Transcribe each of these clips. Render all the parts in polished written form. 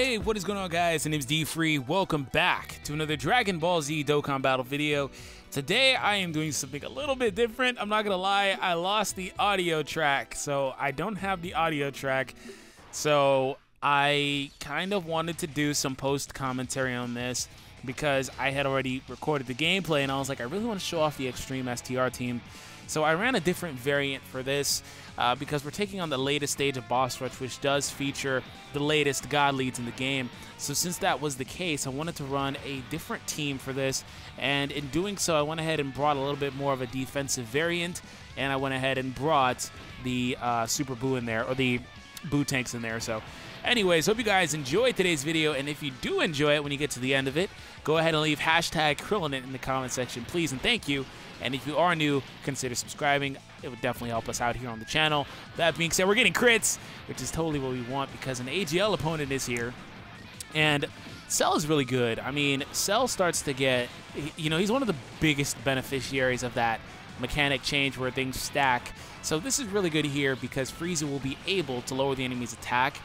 Hey, what is going on, guys? My name is D-Free. Welcome back to another Dragon Ball Z Dokkan battle video. Today I am doing something a little bit different. I'm not gonna lie, I lost the audio track, so I don't have the audio track. So I kind of wanted to do some post commentary on this because I had already recorded the gameplay and I was like, I really want to show off the Extreme STR team. So I ran a different variant for this because we're taking on the latest stage of Boss Rush, which does feature the latest God Leads in the game. So since that was the case, I wanted to run a different team for this, and in doing so, I went ahead and brought a little bit more of a defensive variant, and I went ahead and brought the Super Buu in there, or the Buu tanks in there. So anyways, hope you guys enjoyed today's video, and if you do enjoy it when you get to the end of it, go ahead and leave hashtag Krillinit in the comment section, please and thank you. And if you are new, consider subscribing. It would definitely help us out here on the channel. That being said, we're getting crits, which is totally what we want because an AGL opponent is here. And Cell is really good. I mean, Cell starts to get, you know, he's one of the biggest beneficiaries of that mechanic change where things stack. So this is really good here because Frieza will be able to lower the enemy's attack.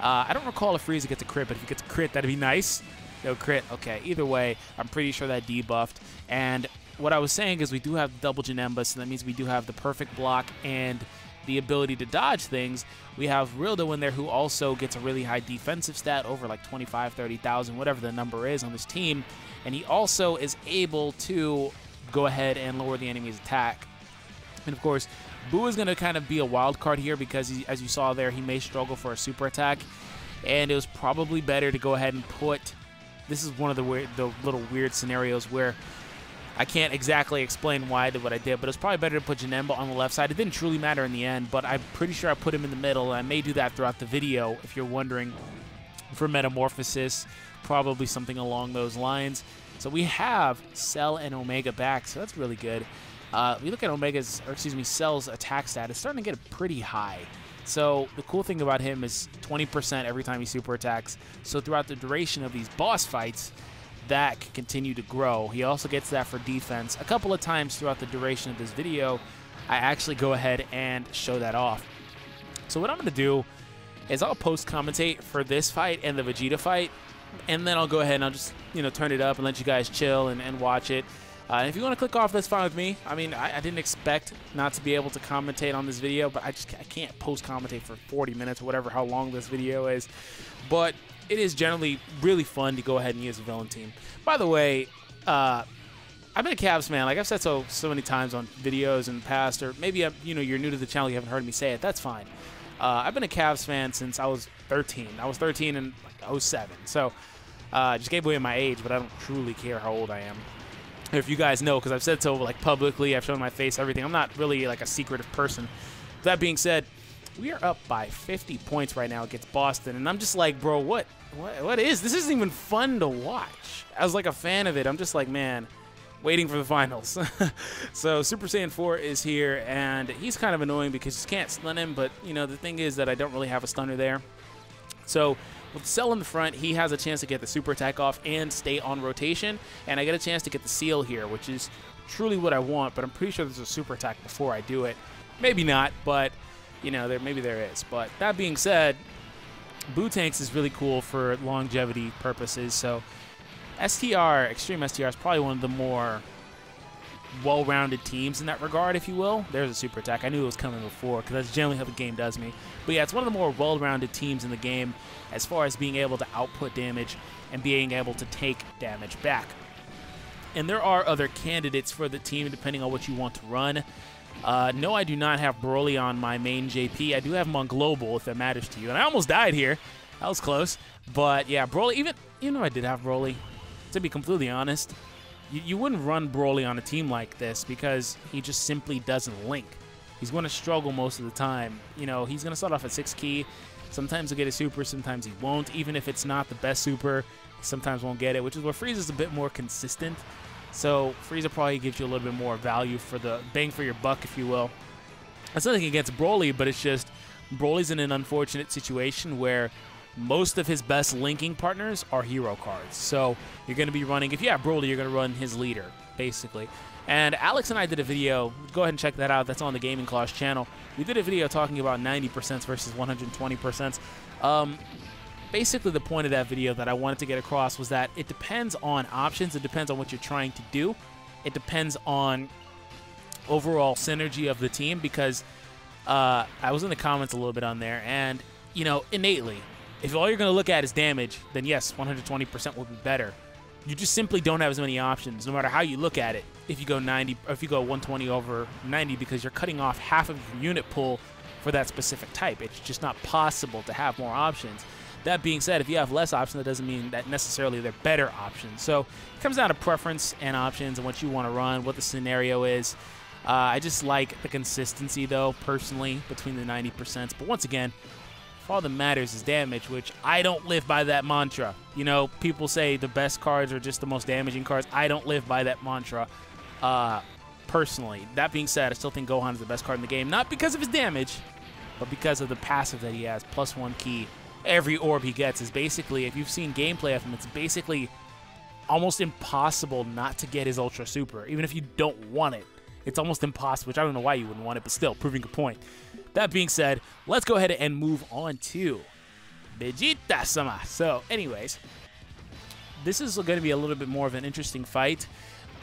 I don't recall if Frieza gets a crit, but if he gets a crit, that'd be nice. No crit. Okay, either way, I'm pretty sure that debuffed. And what I was saying is we do have double Janemba, so that means we do have the perfect block and the ability to dodge things. We have Rildo in there who also gets a really high defensive stat, over like 25, 30,000, whatever the number is on this team. And he also is able to go ahead and lower the enemy's attack. And of course, Buu is going to kind of be a wild card here because, as you saw there, he may struggle for a super attack. And it was probably better to go ahead and put... This is one of the little weird scenarios where I can't exactly explain why I did what I did, but it's probably better to put Janemba on the left side. It didn't truly matter in the end, but I'm pretty sure I put him in the middle, and I may do that throughout the video if you're wondering. For Metamorphosis, probably something along those lines. So we have Cell and Omega back, so that's really good. We look at Cell's attack stat. It's starting to get pretty high. So the cool thing about him is 20% every time he super attacks. So throughout the duration of these boss fights, that can continue to grow. He also gets that for defense. A couple of times throughout the duration of this video, I actually go ahead and show that off. So what I'm going to do is I'll post commentate for this fight and the Vegeta fight, and then I'll go ahead and I'll just, you know, turn it up and let you guys chill and watch it. And if you want to click off, that's fine with me. I mean, I didn't expect not to be able to commentate on this video, but I can't post commentate for 40 minutes or whatever, how long this video is. But it is generally really fun to go ahead and use a villain team. By the way, I've been a Cavs fan. Like I've said so many times on videos in the past, or maybe you're new to the channel, you haven't heard me say it. That's fine. I've been a Cavs fan since I was 13. I was 13 in like 07. So just gave away my age, but I don't truly care how old I am. If you guys know, because I've said so like publicly, I've shown my face, everything. I'm not really like a secretive person. That being said, we are up by 50 points right now against Boston, and I'm just like, bro, what is this? Isn't even fun to watch. As like a fan of it, I'm just like, man, waiting for the finals. So Super Saiyan 4 is here, and he's kind of annoying because you can't stun him, but you know the thing is that I don't really have a stunner there. So with Cell in the front, he has a chance to get the super attack off and stay on rotation, and I get a chance to get the seal here, which is truly what I want, but I'm pretty sure there's a super attack before I do it. Maybe not, but you know, maybe there is. But that being said, Buu tanks is really cool for longevity purposes, so STR, Extreme STR, is probably one of the more well-rounded teams in that regard, if you will. There's a super attack. I knew it was coming before because that's generally how the game does me. But yeah, it's one of the more well-rounded teams in the game as far as being able to output damage and being able to take damage back. And there are other candidates for the team depending on what you want to run. No, I do not have Broly on my main JP. I do have him on Global, if that matters to you. And I almost died here. That was close. But yeah, Broly, even I did have Broly, to be completely honest. You wouldn't run Broly on a team like this because he just simply doesn't link. He's going to struggle most of the time. You know, he's going to start off at 6 key. Sometimes he'll get a super, sometimes he won't. Even if it's not the best super, he sometimes won't get it, which is where Frieza's a bit more consistent. So Frieza probably gives you a little bit more value for the bang for your buck, if you will. That's nothing against Broly, but it's just Broly's in an unfortunate situation where most of his best linking partners are hero cards. So you're going to be running, if you have Broly, you're going to run his leader, basically. And Alex and I did a video. Go ahead and check that out. That's on the Gaming Claws channel. We did a video talking about 90% versus 120%. basically the point of that video that I wanted to get across was that it depends on options. It depends on what you're trying to do. It depends on overall synergy of the team, because I was in the comments a little bit on there, and, you know, innately, if all you're going to look at is damage, then yes, 120% will be better. You just simply don't have as many options, no matter how you look at it. If you go 90, or if you go 120 over 90, because you're cutting off half of your unit pool for that specific type. It's just not possible to have more options. That being said, if you have less options, that doesn't mean that necessarily they're better options. So it comes down to preference and options and what you want to run, what the scenario is. I just like the consistency, though, personally, between the 90%. But once again, if all that matters is damage, which I don't live by that mantra. You know, people say the best cards are just the most damaging cards. I don't live by that mantra, personally. That being said, I still think Gohan is the best card in the game, not because of his damage, but because of the passive that he has, +1 ki. Every orb he gets is basically, if you've seen gameplay of him, it's basically almost impossible not to get his Ultra Super, even if you don't want it. It's almost impossible, which I don't know why you wouldn't want it, but still, proving a point. That being said, let's go ahead and move on to Vegeta-sama. So, anyways, this is going to be a little bit more of an interesting fight,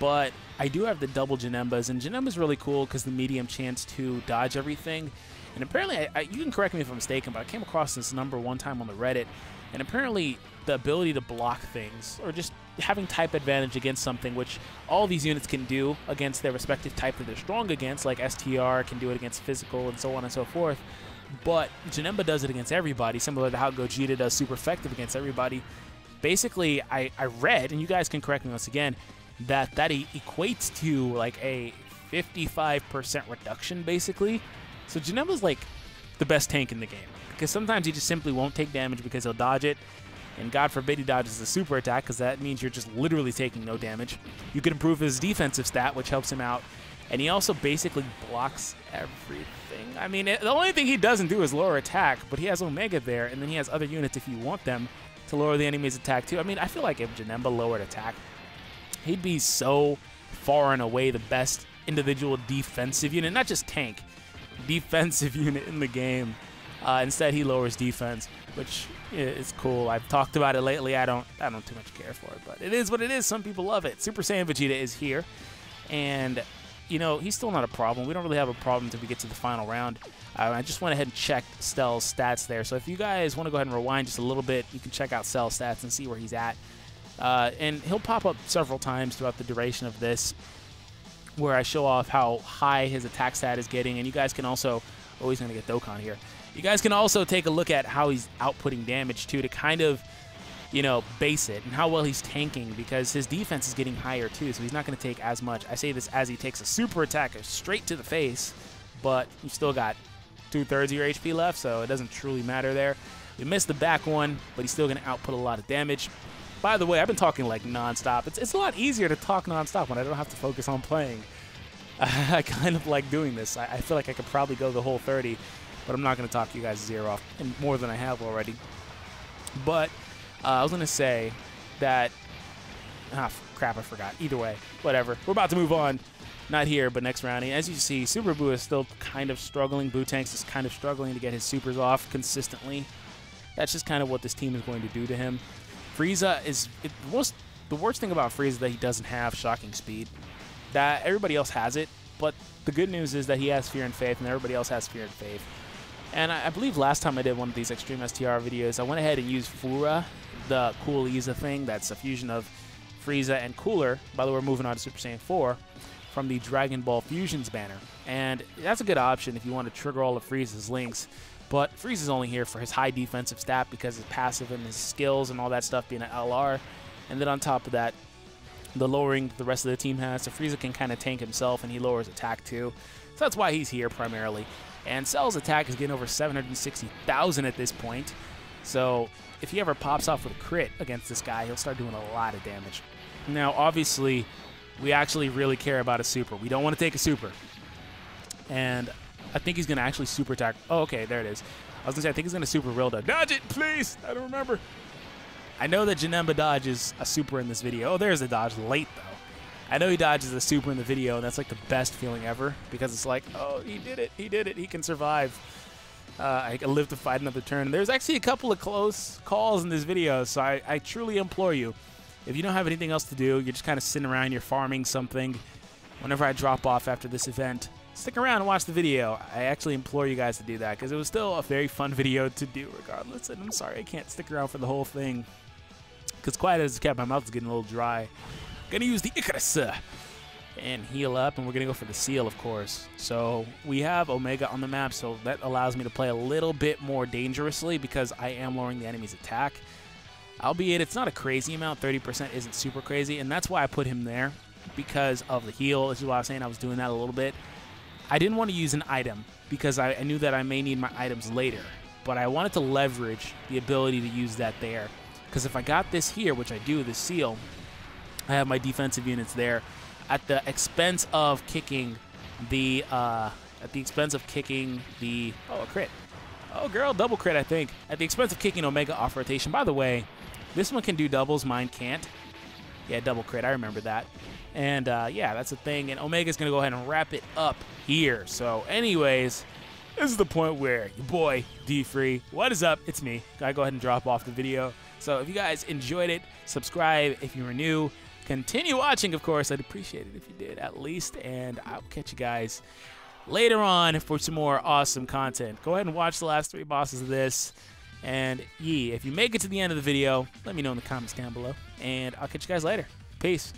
but I do have the double Janembas, and Janemba's really cool because the medium chance to dodge everything. And apparently, you can correct me if I'm mistaken, but I came across this number one time on the Reddit, and apparently the ability to block things, or just having type advantage against something, which all these units can do against their respective type that they're strong against, like STR can do it against physical and so on and so forth, but Janemba does it against everybody, similar to how Gogeta does super effective against everybody. Basically, I read, and you guys can correct me once again, that equates to like a 55% reduction, basically. So Janemba's like the best tank in the game, because sometimes he just simply won't take damage because he'll dodge it, and God forbid he dodges a super attack, because that means you're just literally taking no damage. You can improve his defensive stat, which helps him out, and he also basically blocks everything. I mean, the only thing he doesn't do is lower attack, but he has Omega there, and then he has other units if you want them to lower the enemy's attack too. I mean, I feel like if Janemba lowered attack, he'd be so far and away the best individual defensive unit, not just tank, defensive unit in the game. Instead, he lowers defense, which is cool. I've talked about it lately. I don't too much care for it, but it is what it is. Some people love it. Super Saiyan Vegeta is here, and you know, he's still not a problem. We don't really have a problem until we get to the final round. I just went ahead and checked Cell's stats there. So if you guys want to go ahead and rewind just a little bit, you can check out Cell's stats and see where he's at. And he'll pop up several times throughout the duration of this, where I show off how high his attack stat is getting. And you guys can also, oh, he's going to get Dokkan here. You guys can also take a look at how he's outputting damage too, to kind of, you know, base it, and how well he's tanking, because his defense is getting higher too, so he's not going to take as much. I say this as he takes a super attack straight to the face, but you still got 2/3 of your HP left, so it doesn't truly matter there. We missed the back one, but he's still going to output a lot of damage. By the way, I've been talking like non-stop. It's a lot easier to talk non-stop when I don't have to focus on playing. I kind of like doing this. I feel like I could probably go the whole 30, but I'm not going to talk you guys' ear off, and more than I have already. But I was going to say that, crap, I forgot. Either way, whatever. We're about to move on. Not here, but next round. And as you see, Super Buu is still kind of struggling. Buu-Tanks is kind of struggling to get his supers off consistently. That's just kind of what this team is going to do to him. Frieza is the worst thing about Frieza is that he doesn't have shocking speed. That everybody else has it, but the good news is that he has Fear and Faith, and everybody else has Fear and Faith. And I believe last time I did one of these Extreme STR videos, I went ahead and used Fura, the Cool Iza thing. That's a fusion of Frieza and Cooler. By the way, we're moving on to Super Saiyan 4 from the Dragon Ball Fusions banner. And that's a good option if you want to trigger all of Frieza's links. But Frieza's only here for his high defensive stat because his passive and his skills and all that stuff being an LR. And then on top of that, the lowering the rest of the team has. So Frieza can kind of tank himself, and he lowers attack too. So that's why he's here primarily. And Cell's attack is getting over 760,000 at this point. So if he ever pops off with a crit against this guy, he'll start doing a lot of damage. Now, obviously, we actually really care about a super. We don't want to take a super. And I think he's going to actually super attack. Oh, okay, there it is. I was going to say, I think he's going to super real dodge. Dodge it, please! I don't remember. I know that Janemba dodges a super in this video. Oh, there's a dodge late, though. I know he dodges a super in the video, and that's like the best feeling ever, because it's like, oh, he did it, he can survive. I live to fight another turn. There's actually a couple of close calls in this video, so I truly implore you, if you don't have anything else to do, you're just kind of sitting around, you're farming something, whenever I drop off after this event, stick around and watch the video. I actually implore you guys to do that, because it was still a very fun video to do regardless, and I'm sorry I can't stick around for the whole thing, because quiet as it's kept, my mouth is getting a little dry. Gonna use the Icarus and heal up, and we're gonna go for the seal, of course. So we have Omega on the map, so that allows me to play a little bit more dangerously because I am lowering the enemy's attack. Albeit it's not a crazy amount, 30% isn't super crazy, and that's why I put him there, because of the heal. This is why I was saying I was doing that a little bit. I didn't want to use an item because I knew that I may need my items later, but I wanted to leverage the ability to use that there, because if I got this here, which I do, the seal, I have my defensive units there at the expense of kicking the oh, a crit. Oh, girl, double crit, I think. At the expense of kicking Omega off rotation. By the way, this one can do doubles, mine can't. Yeah, double crit, I remember that. And, yeah, that's the thing. And Omega's going to go ahead and wrap it up here. So, anyways, this is the point where your boy, D-Free, what is up? It's me. Gotta go ahead and drop off the video. So, if you guys enjoyed it, subscribe if you were new. Continue watching, of course. I'd appreciate it if you did, at least. And I'll catch you guys later on for some more awesome content. Go ahead and watch the last 3 bosses of this. And, if you make it to the end of the video, let me know in the comments down below. And I'll catch you guys later. Peace.